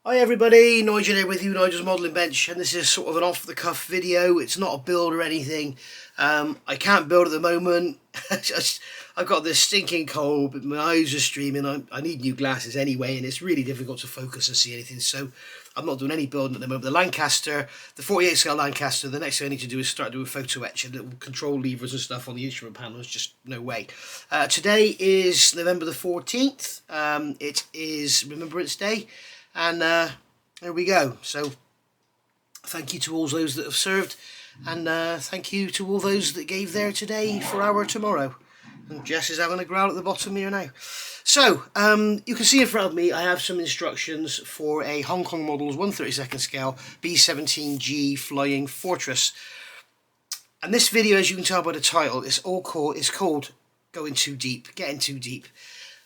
Hi everybody, Nigel here with you, Nigel's Modelling Bench, and this is sort of an off-the-cuff video. It's not a build or anything. I can't build at the moment. I've got this stinking cold, but my eyes are streaming. I need new glasses anyway, and it's really difficult to focus and see anything, so I'm not doing any building at the moment. The Lancaster, the 48 scale Lancaster, the next thing I need to do is start doing photo etch and little control levers and stuff on the instrument panels. Just no way. Today is November the 14th. It is Remembrance Day. And there we go. So thank you to all those that have served, and thank you to all those that gave there today for our tomorrow. And Jess is having a growl at the bottom here now. So you can see in front of me I have some instructions for a Hong Kong Models 1/32 scale B-17G Flying Fortress. And this video, as you can tell by the title, it's called Going Too Deep, Getting Too Deep.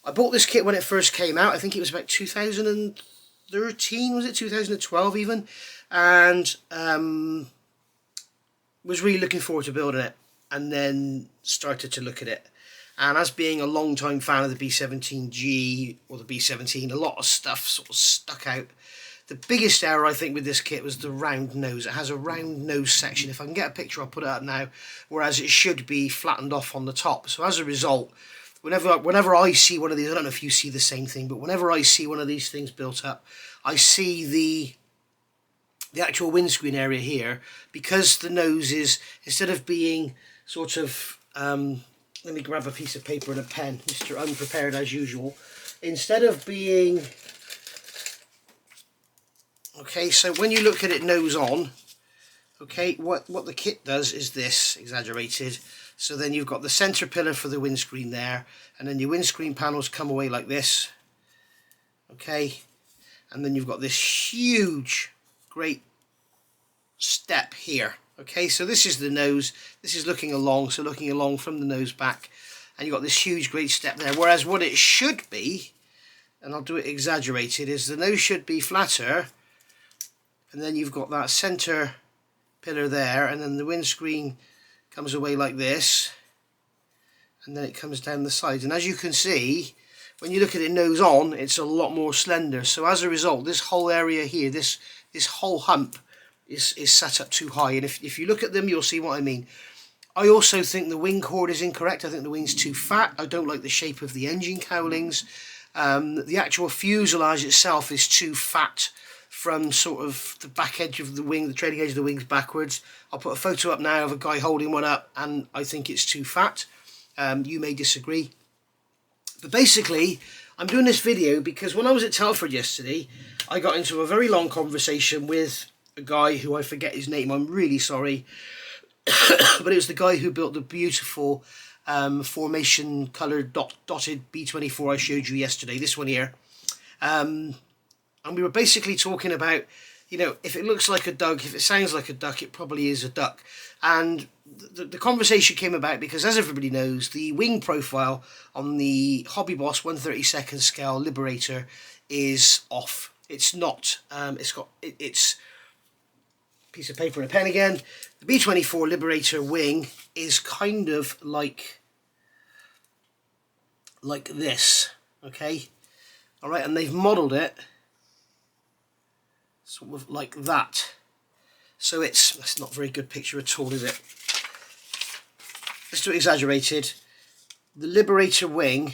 I bought this kit when it first came out. I think it was about 2013, was it 2012 even, and was really looking forward to building it, and then started to look at it. And as being a long time fan of the B-17G or the B-17, a lot of stuff sort of stuck out. The biggest error I think with this kit was the round nose. It has a round nose section. If I can get a picture, I'll put it up now, whereas it should be flattened off on the top. So as a result, whenever I see one of these, I don't know if you see the same thing, but whenever I see one of these things built up, I see the actual windscreen area here, because the nose is, instead of being sort of, let me grab a piece of paper and a pen, Mr. Unprepared as usual, instead of being, okay, so when you look at it nose on, okay, what the kit does is this, exaggerated. So then you've got the center pillar for the windscreen there, and then your windscreen panels come away like this, okay, and then you've got this huge, great step here, okay, so this is the nose, this is looking along, so looking along from the nose back, and you've got this huge, great step there, whereas what it should be, and I'll do it exaggerated, is the nose should be flatter, and then you've got that center pillar there, and then the windscreen comes away like this, and then it comes down the sides. And as you can see, when you look at it nose on, it's a lot more slender. So as a result, this whole area here, this whole hump is set up too high. And if you look at them, you'll see what I mean. I also think the wing chord is incorrect. I think the wing's too fat. I don't like the shape of the engine cowlings. The actual fuselage itself is too fat from sort of the back edge of the wing, the trailing edge of the wings backwards. I'll put a photo up now of a guy holding one up, and I think it's too fat. You may disagree. But basically, I'm doing this video because when I was at Telford yesterday, I got into a very long conversation with a guy who I forget his name, I'm really sorry. But it was the guy who built the beautiful formation coloured dotted B24 I showed you yesterday, this one here. And we were basically talking about, you know, if it looks like a duck, if it sounds like a duck, it probably is a duck. And the conversation came about because, as everybody knows, the wing profile on the Hobby Boss 1/32 scale Liberator is off. It's not, it's piece of paper and a pen again. The B24 Liberator wing is kind of like this, okay? All right, and they've modelled it sort of like that. So that's not a very good picture at all, is it? Let's do it exaggerated. The Liberator wing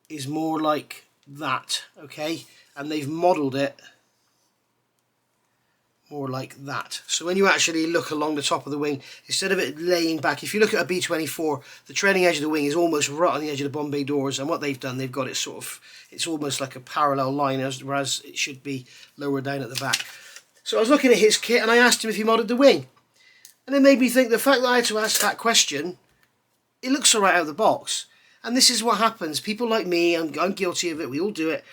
is more like that, okay? And they've modelled it more like that. So when you actually look along the top of the wing, instead of it laying back, if you look at a B24, the trailing edge of the wing is almost right on the edge of the Bombay doors, and what they've done, they've got it sort of, it's almost like a parallel line, whereas it should be lower down at the back. So I was looking at his kit and I asked him if he modded the wing, and it made me think the fact that I had to ask that question, it looks alright out of the box. And this is what happens. People like me, I'm guilty of it, we all do it,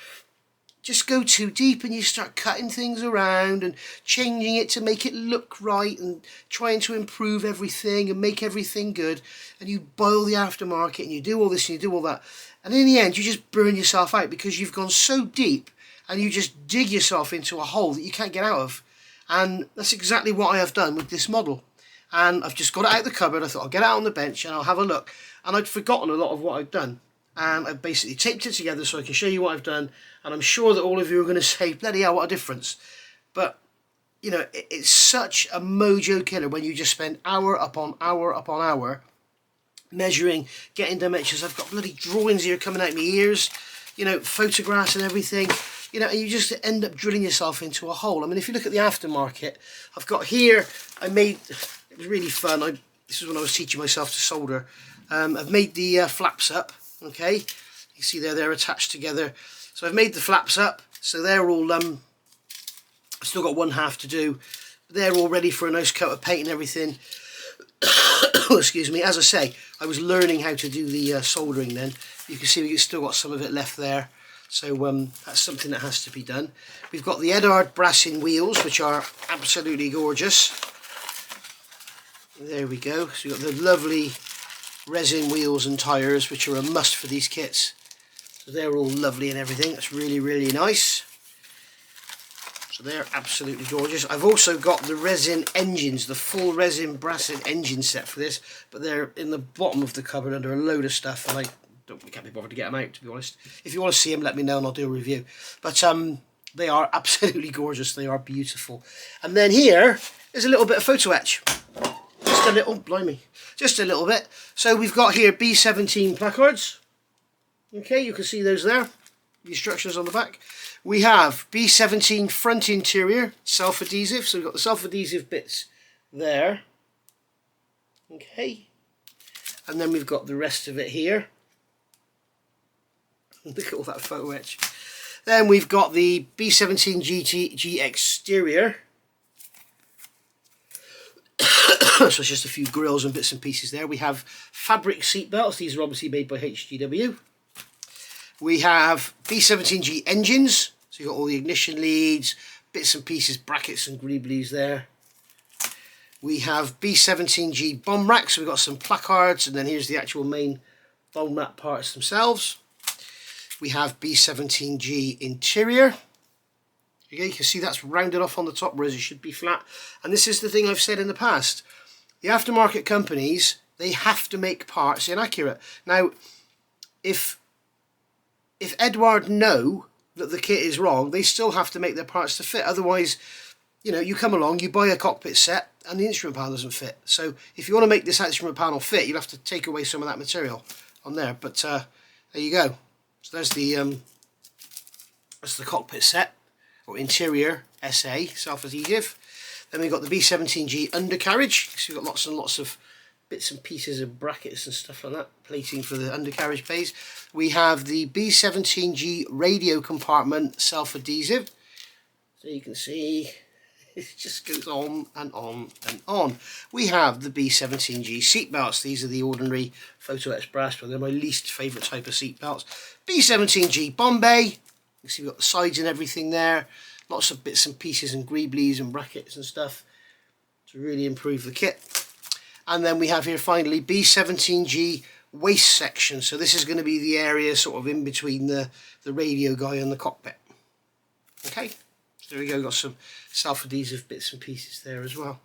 just go too deep and you start cutting things around and changing it to make it look right and trying to improve everything and make everything good, and you boil the aftermarket and you do all this and you do all that, and in the end you just burn yourself out because you've gone so deep and you just dig yourself into a hole that you can't get out of. And that's exactly what I have done with this model. And I've just got it out of the cupboard. I thought I'll get it out on the bench and I'll have a look, and I'd forgotten a lot of what I'd done. and I've basically taped it together so I can show you what I've done, and I'm sure that all of you are going to say, bloody hell, what a difference. But you know, it's such a mojo killer when you just spend hour upon hour upon hour measuring, getting dimensions. I've got bloody drawings here coming out my ears, you know, photographs and everything, you know, and you just end up drilling yourself into a hole. I mean, if you look at the aftermarket, I've got here, I made, it was really fun, this is when I was teaching myself to solder. I've made the flaps up, okay, you see there, they're attached together. So I've made the flaps up, so they're all, I've still got one half to do. They're all ready for a nice coat of paint and everything. Excuse me. As I say, I was learning how to do the soldering then. You can see we've still got some of it left there. So that's something that has to be done. We've got the Eduard brassing wheels, which are absolutely gorgeous. There we go. So we've got the lovely resin wheels and tyres, which are a must for these kits. So they're all lovely and everything. That's really, really nice. So they're absolutely gorgeous. I've also got the resin engines, the full resin brassing engine set for this, but they're in the bottom of the cupboard under a load of stuff, and I can't be bothered to get them out, to be honest. If you want to see them, let me know and I'll do a review. But they are absolutely gorgeous. They are beautiful. And then here is a little bit of photo etch. Just a little, blimey, just a little bit. So we've got here B17 placards. Okay, you can see those there. The instructions on the back. We have B17 front interior self-adhesive, so we've got the self-adhesive bits there, okay, and then we've got the rest of it here. Look at all that photo etch. Then we've got the B17 G exterior, so it's just a few grills and bits and pieces there. We have fabric seat belts, these are obviously made by HGW. We have B17G engines, so you've got all the ignition leads, bits and pieces, brackets and greeblies there. We have B17G bomb racks, so we've got some placards, and then here's the actual main bomb rack parts themselves. We have B17G interior. Okay, you can see that's rounded off on the top, whereas it should be flat. And this is the thing I've said in the past. The aftermarket companies, they have to make parts inaccurate. Now, if Eduard know that the kit is wrong, they still have to make their parts to fit. Otherwise, you know, you come along, you buy a cockpit set and the instrument panel doesn't fit. So if you want to make this instrument panel fit, you'll have to take away some of that material on there. But there you go. So there's that's the cockpit set, or interior SA, self-adhesive. Then we've got the B17G undercarriage. So we've got lots and lots of bits and pieces of brackets and stuff like that, plating for the undercarriage bays. We have the B17G radio compartment self-adhesive. So you can see it just goes on and on and on. We have the B17G seat belts. These are the ordinary photo etched brass, but they're my least favourite type of seat belts. B17G Bombay. You can see we've got the sides and everything there. Lots of bits and pieces and greeblies and brackets and stuff to really improve the kit. And then we have here finally B17G waist section. So this is going to be the area sort of in between the radio guy and the cockpit. Okay, so there we go, got some self-adhesive bits and pieces there as well.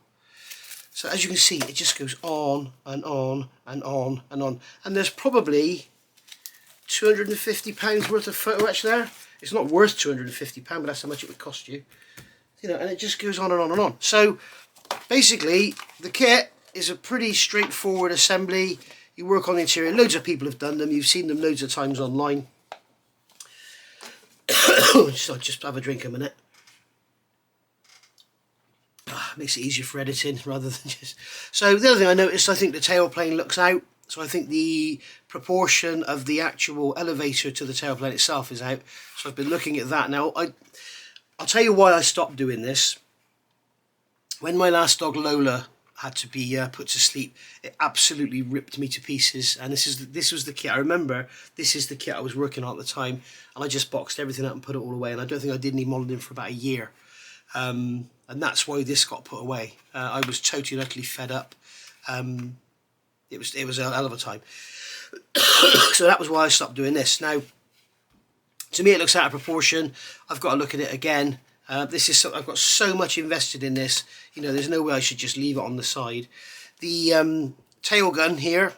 So as you can see, it just goes on and on and on and on. And there's probably £250 worth of photo etch there. It's not worth £250, but that's how much it would cost you. You know, and it just goes on and on and on. So basically, the kit is a pretty straightforward assembly. You work on the interior. Loads of people have done them. You've seen them loads of times online. So I'll just have a drink a minute. Makes it easier for editing rather than just... So the other thing I noticed, I think the tailplane looks out. So I think the proportion of the actual elevator to the tailplane itself is out. So I've been looking at that now. I'll tell you why I stopped doing this. When my last dog Lola had to be put to sleep, it absolutely ripped me to pieces. And this was the kit. I remember this is the kit I was working on at the time, and I just boxed everything up and put it all away. And I don't think I did any modelling for about a year, and that's why this got put away. I was totally and utterly fed up. It was a hell of a time. So that was why I stopped doing this. Now, to me, it looks out of proportion. I've got to look at it again. This is something I've got so much invested in this. You know, there's no way I should just leave it on the side. The tail gun here,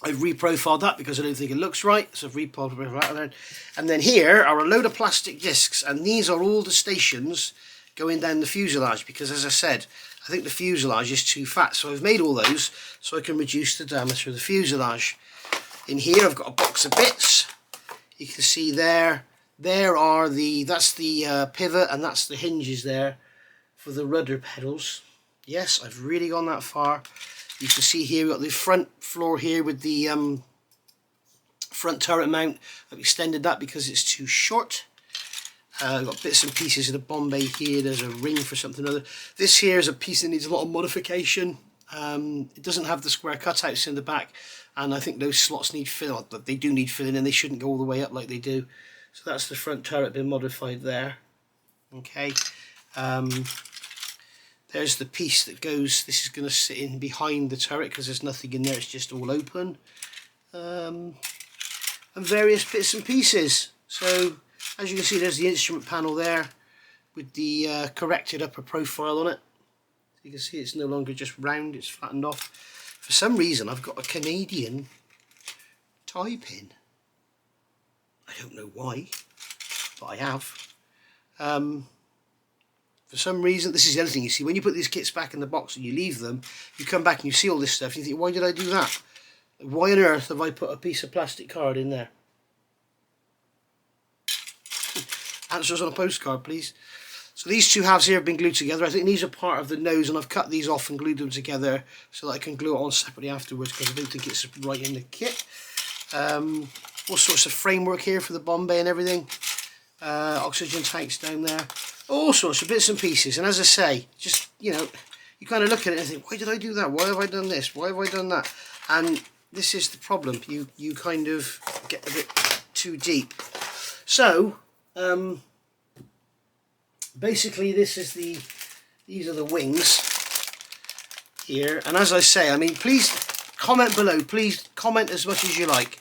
I've reprofiled that because I don't think it looks right, so I've reprofiled that. And then here are a load of plastic discs, and these are all the stations going down the fuselage, because as I said, I think the fuselage is too fat, so I've made all those so I can reduce the diameter of the fuselage. In here I've got a box of bits. You can see there are that's the pivot, and that's the hinges there for the rudder pedals. Yes, I've really gone that far. You can see here we've got the front floor here with the front turret mount. I've extended that because it's too short. I've got bits and pieces of the Bombay here. There's a ring for something or other. This here is a piece that needs a lot of modification. It doesn't have the square cutouts in the back, and I think those slots need filling. They do need filling, and they shouldn't go all the way up like they do. So that's the front turret been modified there. Okay. There's the piece that goes, this is going to sit in behind the turret because there's nothing in there, it's just all open. And various bits and pieces. So as you can see, there's the instrument panel there with the corrected upper profile on it. You can see it's no longer just round, it's flattened off. For some reason I've got a Canadian tie pin. I don't know why, but I have. For some reason, this is the other thing, you see, when you put these kits back in the box and you leave them, you come back and you see all this stuff and you think, why did I do that? Why on earth have I put a piece of plastic card in there? Answers on a postcard, please. So these two halves here have been glued together. I think these are part of the nose, and I've cut these off and glued them together so that I can glue it on separately afterwards, because I don't think it's right in the kit. All sorts of framework here for the Bombay and everything. Oxygen tanks down there. All sorts of bits and pieces, and as I say, just, you know, you kind of look at it and think, why did I do that? Why have I done this? Why have I done that? And this is the problem. You kind of get a bit too deep. So basically these are the wings here, and as I say, I mean, please comment below, please comment as much as you like,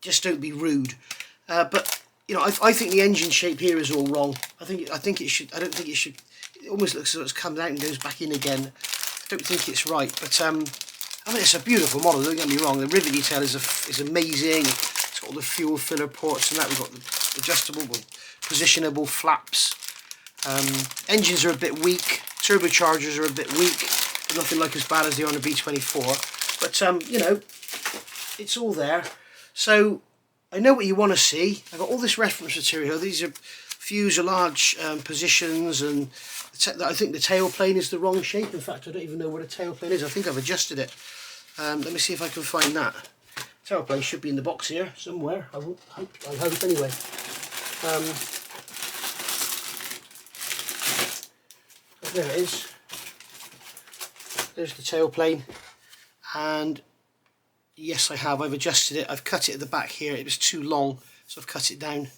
just don't be rude, but you know, I think the engine shape here is all wrong. I think it should. I don't think it should. It almost looks as though it's comes out and goes back in again. I don't think it's right. But I mean, it's a beautiful model. Don't get me wrong. The rivet detail is amazing. It's got all the fuel filler ports and that. We've got the adjustable, positionable flaps. Engines are a bit weak. Turbochargers are a bit weak. But nothing like as bad as they are on the B24. But you know, it's all there. So I know what you want to see. I've got all this reference material. These are fuselage positions, and I think the tailplane is the wrong shape. In fact, I don't even know where the tailplane is. I think I've adjusted it. Let me see if I can find that. Tailplane should be in the box here somewhere. I hope anyway. There it is. There's the tailplane, and yes, I have. I've adjusted it. I've cut it at the back here. It was too long, so I've cut it down.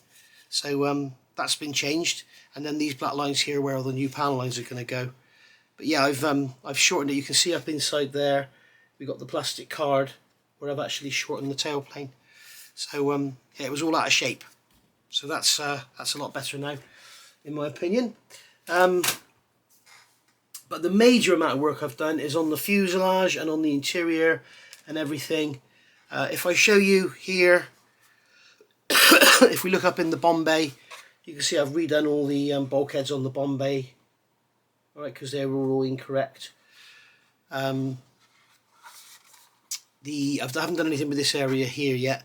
So that's been changed. And then these black lines here, where all the new panel lines are going to go. But yeah, I've shortened it. You can see up inside there, we've got the plastic card where I've actually shortened the tailplane. So yeah, it was all out of shape. So that's a lot better now, in my opinion. But the major amount of work I've done is on the fuselage and on the interior and everything. If I show you here, if we look up in the Bombay, you can see I've redone all the bulkheads on the Bombay, right, because they were all incorrect. I haven't done anything with this area here yet.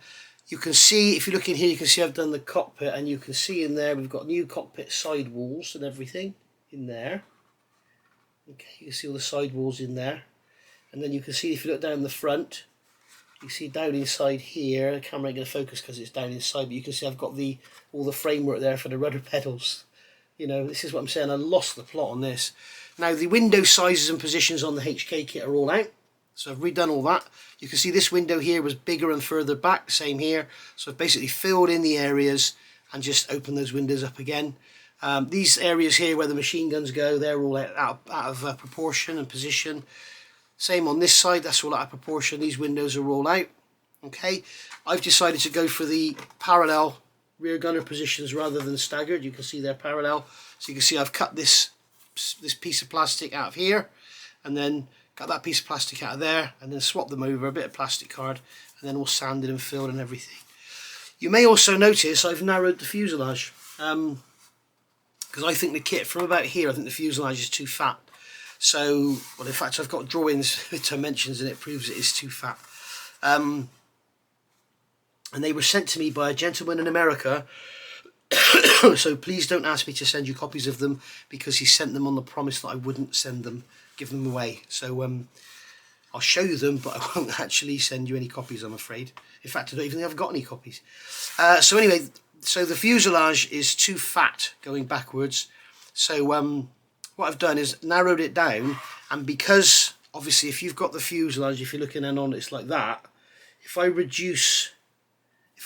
You can see, if you look in here, you can see I've done the cockpit, and you can see in there we've got new cockpit side walls and everything in there. Okay, you can see all the side walls in there. And then you can see, if you look down the front, you see down inside here, the camera ain't going to focus because it's down inside, but you can see I've got all the framework there for the rudder pedals. You know, this is what I'm saying, I lost the plot on this. Now the window sizes and positions on the HK kit are all out, so I've redone all that. You can see this window here was bigger and further back, same here, so I've basically filled in the areas and just opened those windows up again. These areas here where the machine guns go, they're all out of proportion and position. Same on this side, that's all out of proportion. These windows are all out. Okay, I've decided to go for the parallel rear gunner positions rather than staggered. You can see they're parallel. So you can see I've cut this piece of plastic out of here and then got that piece of plastic out of there, and then swap them over, a bit of plastic card, and then all sanded and filled and everything. You may also notice I've narrowed the fuselage, because I think the kit from about here, I think the fuselage is too fat. So, well, in fact, I've got drawings with dimensions and it proves it is too fat. And they were sent to me by a gentleman in America. So please don't ask me to send you copies of them, because he sent them on the promise that I wouldn't give them away. So I'll show you them, but I won't actually send you any copies, I'm afraid. In fact, I don't even think I've got any copies. So anyway, so the fuselage is too fat going backwards. So what I've done is narrowed it down, and because obviously if you've got the fuselage, if you're looking in on it's like that, if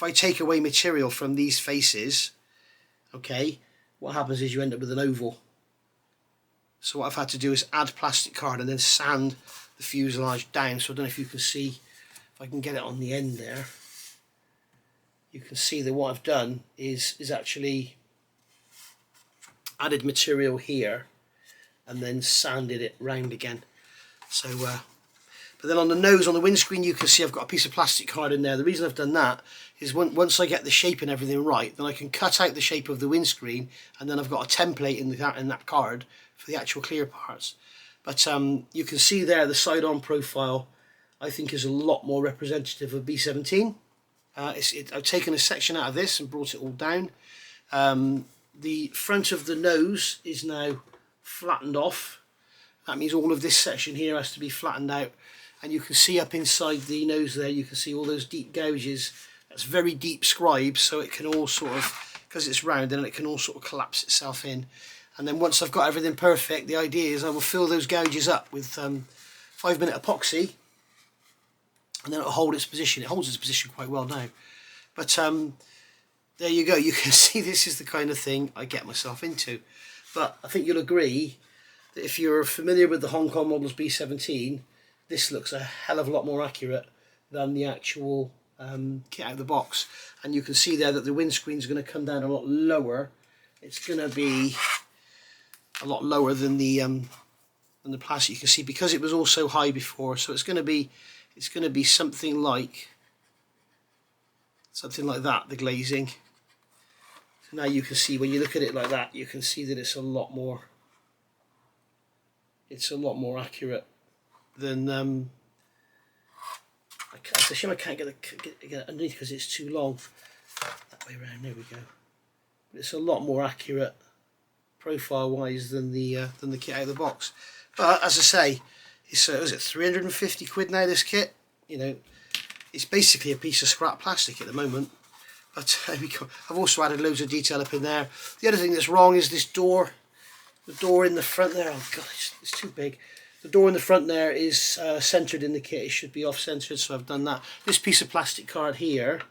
I take away material from these faces, okay, what happens is you end up with an oval. So what I've had to do is add plastic card and then sand the fuselage down. So I don't know if you can see, if I can get it on the end there, you can see that what I've done is actually added material here and then sanded it round again. So but then on the nose, on the windscreen, you can see I've got a piece of plastic card in there. The reason I've done that is once I get the shape and everything right, then I can cut out the shape of the windscreen, and then I've got a template in that card for the actual clear parts. But you can see there the side-on profile, I think, is a lot more representative of B17. I've taken a section out of this and brought it all down. The front of the nose is now flattened off. That means all of this section here has to be flattened out. And you can see up inside the nose there, you can see all those deep gouges. That's very deep scribe, so it can all sort of, because it's round, and it can all sort of collapse itself in. And then once I've got everything perfect, the idea is I will fill those gouges up with 5-minute epoxy, and then it'll hold its position. It holds its position quite well now. But there you go. You can see this is the kind of thing I get myself into. But I think you'll agree that if you're familiar with the Hong Kong models B17, this looks a hell of a lot more accurate than the actual kit out of the box. And you can see there that the windscreen is going to come down a lot lower. It's going to be a lot lower than the plastic. You can see because it was all so high before, so it's going to be something like that, the glazing. So now you can see, when you look at it like that, you can see that it's a lot more accurate than it's a shame I can't get it underneath because it's too long. That way around, there we go. But it's a lot more accurate profile wise than the kit out of the box. But as I say, it's is it 350 quid now, this kit? You know, it's basically a piece of scrap plastic at the moment. But I've also added loads of detail up in there. The other thing that's wrong is this door. The door in the front there, oh god, it's too big. The door in the front there is centred in the kit. It should be off-centred, so I've done that. This piece of plastic card here,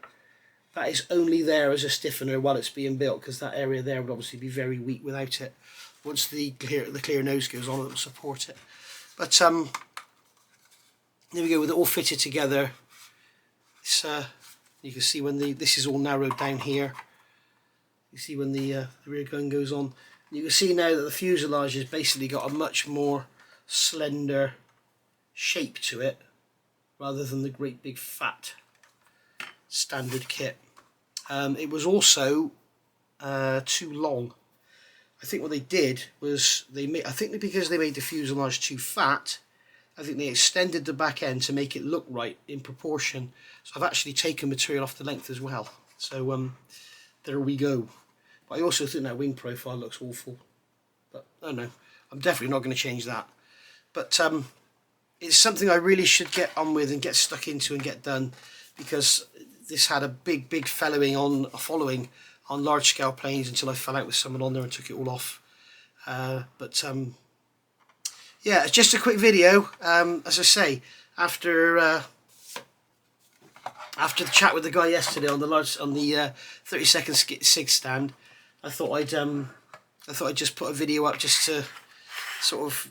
that is only there as a stiffener while it's being built, because that area there would obviously be very weak without it. Once the clear nose goes on, it will support it. But there we go, with it all fitted together. It's, you can see when this is all narrowed down here. You see when the rear gun goes on. You can see now that the fuselage has basically got a much more slender shape to it, rather than the great big fat standard kit. It was also too long. I think what they did was I think because they made the fuselage too fat, I think they extended the back end to make it look right in proportion. So I've actually taken material off the length as well. So there we go. But I also think that wing profile looks awful. But I don't know. I'm definitely not going to change that. But it's something I really should get on with and get stuck into and get done, because this had a big following on large scale planes until I fell out with someone on there and took it all off. Yeah, it's just a quick video. As I say, after the chat with the guy yesterday on the 30-second SIG stand, I thought I'd just put a video up just to sort of,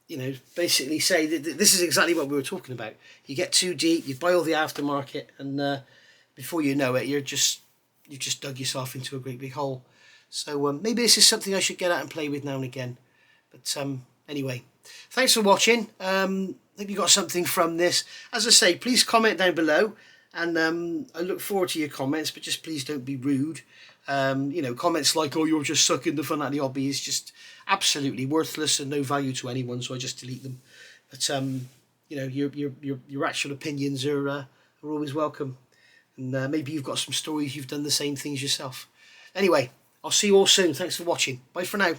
you know, basically say that this is exactly what we were talking about. You get too deep, you buy all the aftermarket, and before you know it, you've just dug yourself into a great big hole. So maybe this is something I should get out and play with now and again. But Anyway, thanks for watching. Hope you got something from this. As I say, please comment down below, and I look forward to your comments, but just please don't be rude. You know, comments like, oh, you're just sucking the fun out of the hobby, is just absolutely worthless and no value to anyone, so I just delete them. But you know, your actual opinions are always welcome, and maybe you've got some stories, you've done the same things yourself. Anyway, I'll see you all soon. Thanks for watching. Bye for now.